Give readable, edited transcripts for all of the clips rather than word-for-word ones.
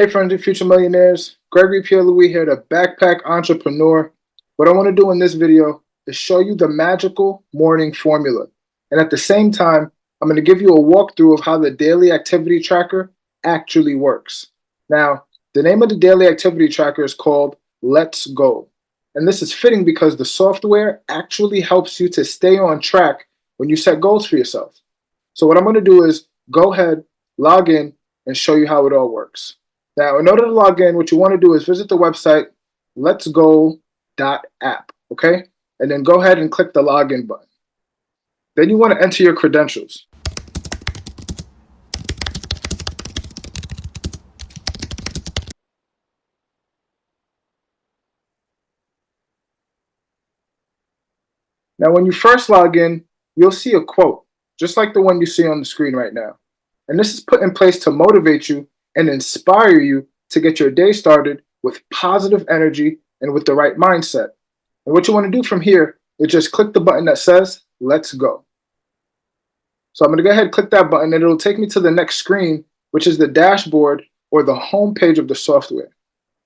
Hey friends and future millionaires, Gregory Pierre Louis here, the Backpack Entrepreneur. What I want to do in this video is show you the magical morning formula. And at the same time, I'm going to give you a walkthrough of how the daily activity tracker actually works. Now, the name of the daily activity tracker is called Let's Go. And this is fitting because the software actually helps you to stay on track when you set goals for yourself. So what I'm going to do is go ahead, log in, and show you how it all works. Now, in order to log in, what you want to do is visit the website letsgo.app, okay? And then go ahead and click the login button. Then you want to enter your credentials. Now, when you first log in, you'll see a quote, just like the one you see on the screen right now. And this is put in place to motivate you and inspire you to get your day started with positive energy and with the right mindset. And what you want to do from here is just click the button that says, Let's Go. So I'm going to go ahead and click that button and it'll take me to the next screen, which is the dashboard or the home page of the software.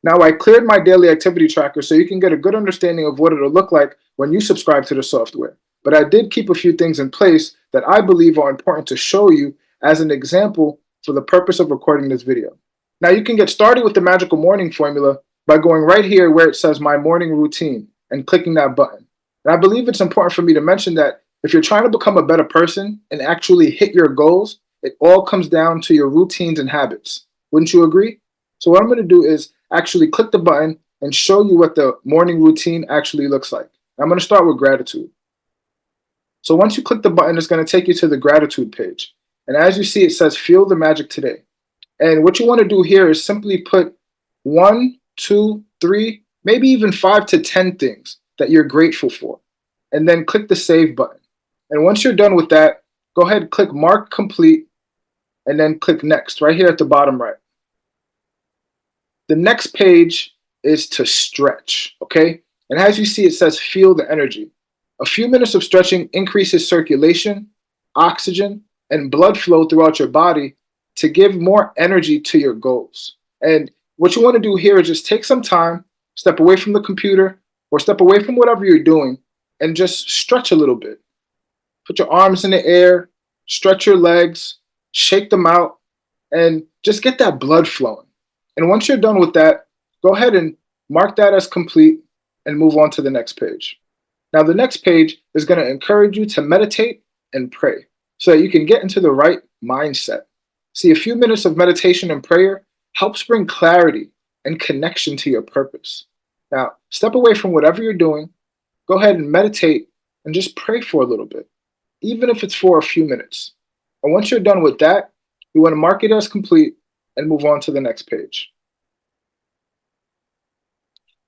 Now I cleared my daily activity tracker so you can get a good understanding of what it'll look like when you subscribe to the software. But I did keep a few things in place that I believe are important to show you as an example for the purpose of recording this video. Now you can get started with the magical morning formula by going right here where it says my morning routine and clicking that button. And I believe it's important for me to mention that if you're trying to become a better person and actually hit your goals, it all comes down to your routines and habits. Wouldn't you agree? So what I'm going to do is actually click the button and show you what the morning routine actually looks like. I'm going to start with gratitude. So once you click the button, it's going to take you to the gratitude page. And as you see, it says, feel the magic today. And what you want to do here is simply put 1, 2, 3, maybe even 5 to 10 things that you're grateful for. And then click the save button. And once you're done with that, go ahead, click mark complete, and then click next right here at the bottom right. The next page is to stretch, okay? And as you see, it says feel the energy. A few minutes of stretching increases circulation, oxygen, and blood flow throughout your body to give more energy to your goals. And what you want to do here is just take some time, step away from the computer or step away from whatever you're doing and just stretch a little bit. Put your arms in the air, stretch your legs, shake them out, and just get that blood flowing. And once you're done with that, go ahead and mark that as complete and move on to the next page. Now, the next page is going to encourage you to meditate and pray so that you can get into the right mindset. See, a few minutes of meditation and prayer helps bring clarity and connection to your purpose. Now, step away from whatever you're doing, go ahead and meditate and just pray for a little bit, even if it's for a few minutes. And once you're done with that, you want to mark it as complete and move on to the next page.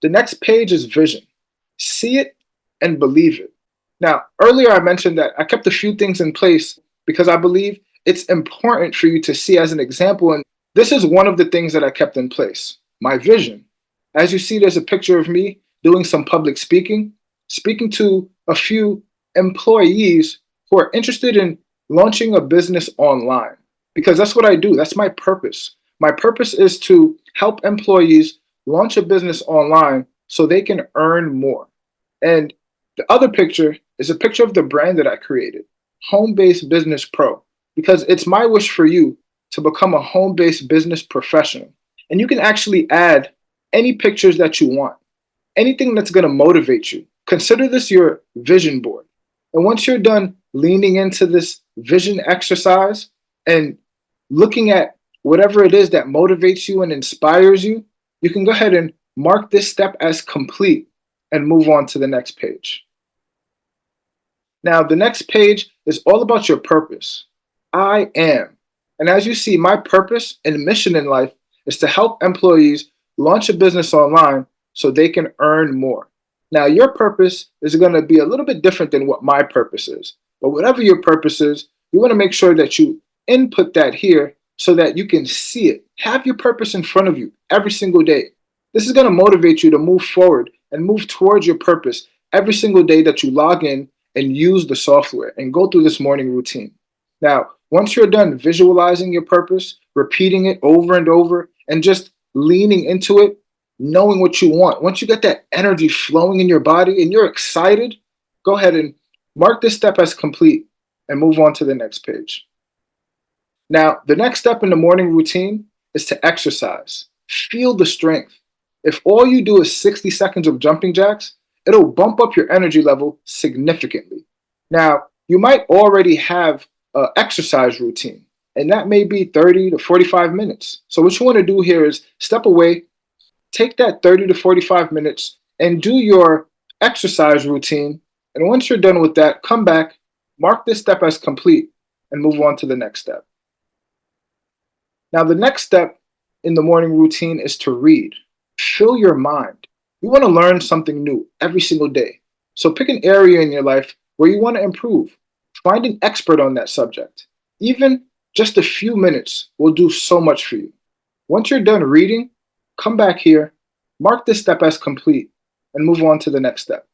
The next page is vision. See it and believe it. Now, earlier I mentioned that I kept a few things in place because I believe it's important for you to see as an example. And this is one of the things that I kept in place, my vision. As you see, there's a picture of me doing some public speaking to a few employees who are interested in launching a business online. Because that's what I do. That's my purpose. My purpose is to help employees launch a business online so they can earn more. And the other picture is a picture of the brand that I created, Home-Based Business Pro, because it's my wish for you to become a home-based business professional. And you can actually add any pictures that you want, anything that's going to motivate you. Consider this your vision board. And once you're done leaning into this vision exercise and looking at whatever it is that motivates you and inspires you, you can go ahead and mark this step as complete and move on to the next page. Now, the next page is all about your purpose. I am. And as you see, my purpose and mission in life is to help employees launch a business online so they can earn more. Now, your purpose is going to be a little bit different than what my purpose is. But whatever your purpose is, you want to make sure that you input that here so that you can see it. Have your purpose in front of you every single day. This is going to motivate you to move forward and move towards your purpose every single day that you log in and use the software and go through this morning routine. Now, once you're done visualizing your purpose, repeating it over and over, and just leaning into it, knowing what you want. Once you get that energy flowing in your body and you're excited, go ahead and mark this step as complete and move on to the next page. Now, the next step in the morning routine is to exercise. Feel the strength. If all you do is 60 seconds of jumping jacks, it'll bump up your energy level significantly. Now, you might already have an exercise routine, and that may be 30 to 45 minutes. So, what you want to do here is step away, take that 30 to 45 minutes, and do your exercise routine. And once you're done with that, come back, mark this step as complete, and move on to the next step. Now, the next step in the morning routine is to read. Fill your mind. You want to learn something new every single day. So pick an area in your life where you want to improve. Find an expert on that subject. Even just a few minutes will do so much for you. Once you're done reading, come back here, mark this step as complete, and move on to the next step.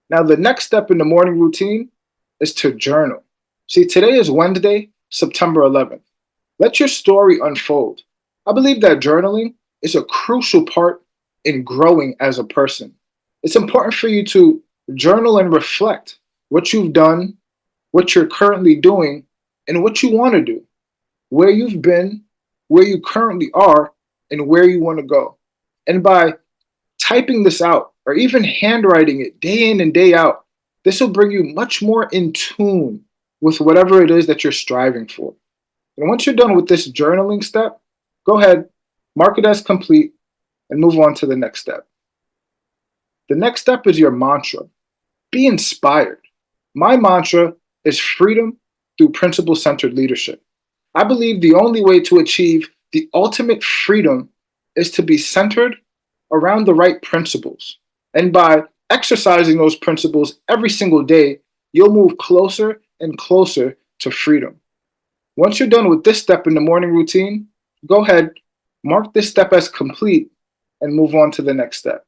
Now, the next step in the morning routine is to journal. See, today is Wednesday, September 11th. Let your story unfold. I believe that journaling is a crucial part in growing as a person. It's important for you to journal and reflect what you've done, what you're currently doing, and what you want to do, where you've been, where you currently are, and where you want to go. And by typing this out or even handwriting it day in and day out, this will bring you much more in tune with whatever it is that you're striving for. And once you're done with this journaling step, go ahead, mark it as complete, and move on to the next step. The next step is your mantra. Be inspired. My mantra is freedom through principle centered leadership. I believe the only way to achieve the ultimate freedom is to be centered around the right principles. And by exercising those principles every single day, you'll move closer and closer to freedom. Once you're done with this step in the morning routine, go ahead, mark this step as complete, and move on to the next step.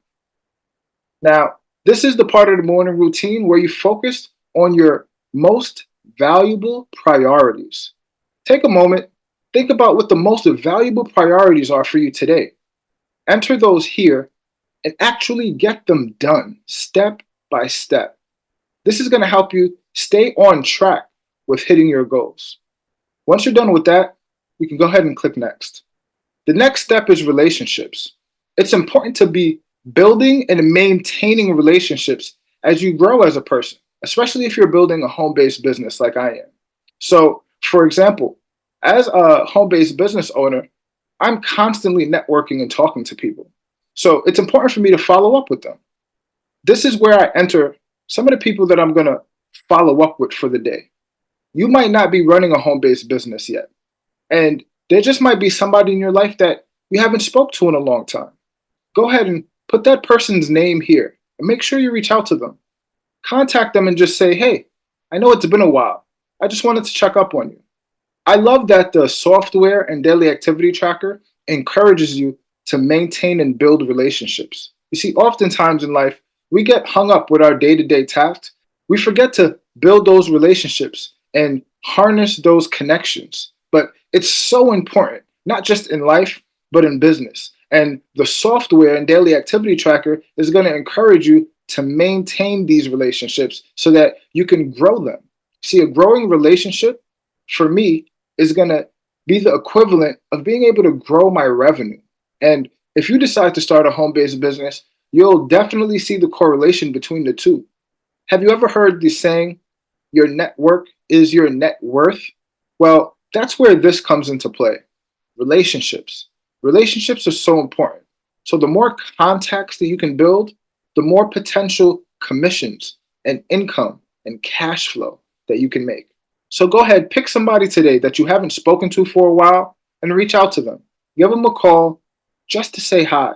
Now, this is the part of the morning routine where you focus on your most valuable priorities. Take a moment, think about what the most valuable priorities are for you today. Enter those here and actually get them done step by step. This is going to help you stay on track with hitting your goals. Once you're done with that, you can go ahead and click next. The next step is relationships. It's important to be building and maintaining relationships as you grow as a person, especially if you're building a home-based business like I am. So, for example, as a home-based business owner, I'm constantly networking and talking to people. So it's important for me to follow up with them. This is where I enter some of the people that I'm going to follow up with for the day. You might not be running a home-based business yet, and there just might be somebody in your life that you haven't spoke to in a long time. Go ahead and put that person's name here and make sure you reach out to them. Contact them and just say, hey, I know it's been a while. I just wanted to check up on you. I love that the software and daily activity tracker encourages you to maintain and build relationships. You see, oftentimes in life, we get hung up with our day-to-day tasks. We forget to build those relationships and harness those connections. But it's so important, not just in life, but in business. And the software and daily activity tracker is going to encourage you to maintain these relationships so that you can grow them. See, a growing relationship for me is going to be the equivalent of being able to grow my revenue. And if you decide to start a home-based business, you'll definitely see the correlation between the two. Have you ever heard the saying, your network is your net worth? Well, that's where this comes into play. Relationships. Relationships are so important. So the more contacts that you can build, the more potential commissions and income and cash flow that you can make. So go ahead, pick somebody today that you haven't spoken to for a while and reach out to them. Give them a call just to say hi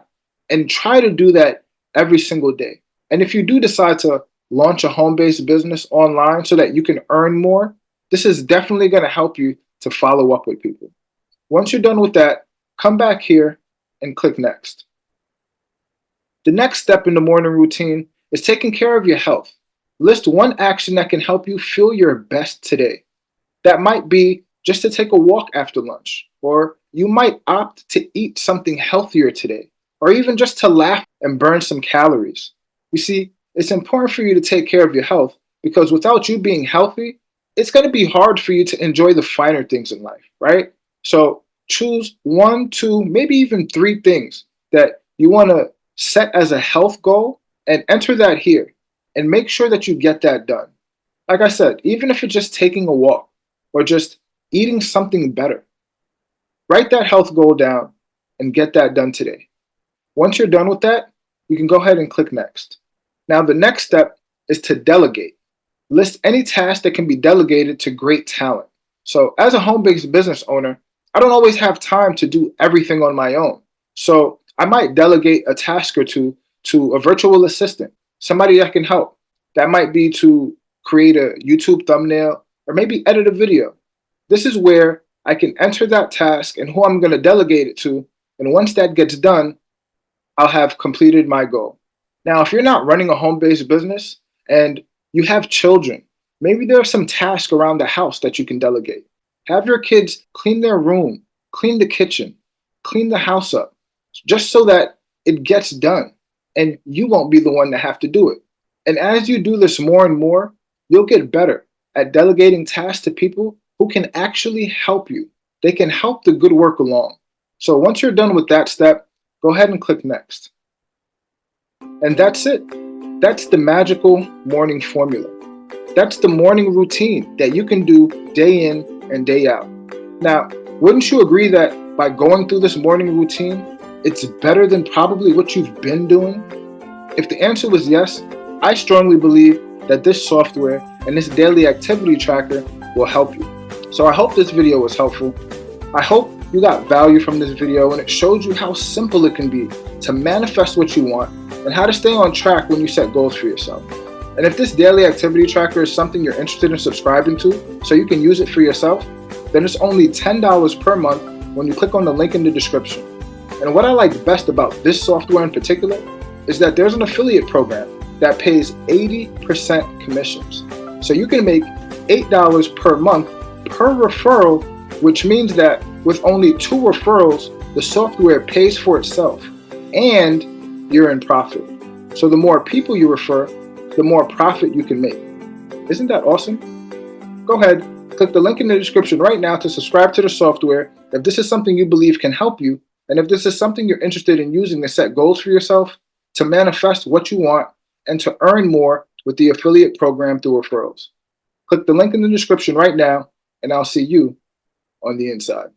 and try to do that every single day. And if you do decide to launch a home-based business online so that you can earn more, this is definitely going to help you to follow up with people. Once you're done with that, come back here and click next. The next step in the morning routine is taking care of your health. List one action that can help you feel your best today. That might be just to take a walk after lunch, or you might opt to eat something healthier today, or even just to laugh and burn some calories. You see, it's important for you to take care of your health because without you being healthy, it's going to be hard for you to enjoy the finer things in life, right? So choose one, two, maybe even three things that you want to set as a health goal and enter that here and make sure that you get that done. Like I said, even if it's just taking a walk or just eating something better, write that health goal down and get that done today. Once you're done with that, you can go ahead and click next. Now, the next step is to delegate. List any task that can be delegated to great talent. So, as a home based business owner, I don't always have time to do everything on my own. So, I might delegate a task or two to a virtual assistant, somebody that can help. That might be to create a YouTube thumbnail or maybe edit a video. This is where I can enter that task and who I'm going to delegate it to. And once that gets done, I'll have completed my goal. Now, if you're not running a home based business and you have children, maybe there are some tasks around the house that you can delegate. Have your kids clean their room, clean the kitchen, clean the house up, just so that it gets done and you won't be the one to have to do it. And as you do this more and more, you'll get better at delegating tasks to people who can actually help you. They can help the good work along. So once you're done with that step, go ahead and click next. And that's it. That's the magical morning formula. That's the morning routine that you can do day in and day out. Now, wouldn't you agree that by going through this morning routine, it's better than probably what you've been doing? If the answer was yes, I strongly believe that this software and this daily activity tracker will help you. So I hope this video was helpful. I hope you got value from this video and it showed you how simple it can be to manifest what you want and how to stay on track when you set goals for yourself. And if this daily activity tracker is something you're interested in subscribing to so you can use it for yourself, then it's only $10 per month when you click on the link in the description. And what I like best about this software in particular is that there's an affiliate program that pays 80% commissions. So you can make $8 per month per referral, which means that with only 2 referrals, the software pays for itself and you're in profit. So the more people you refer, the more profit you can make. Isn't that awesome? Go ahead, click the link in the description right now to subscribe to the software if this is something you believe can help you, and if this is something you're interested in using to set goals for yourself, to manifest what you want, and to earn more with the affiliate program through referrals. Click the link in the description right now, and I'll see you on the inside.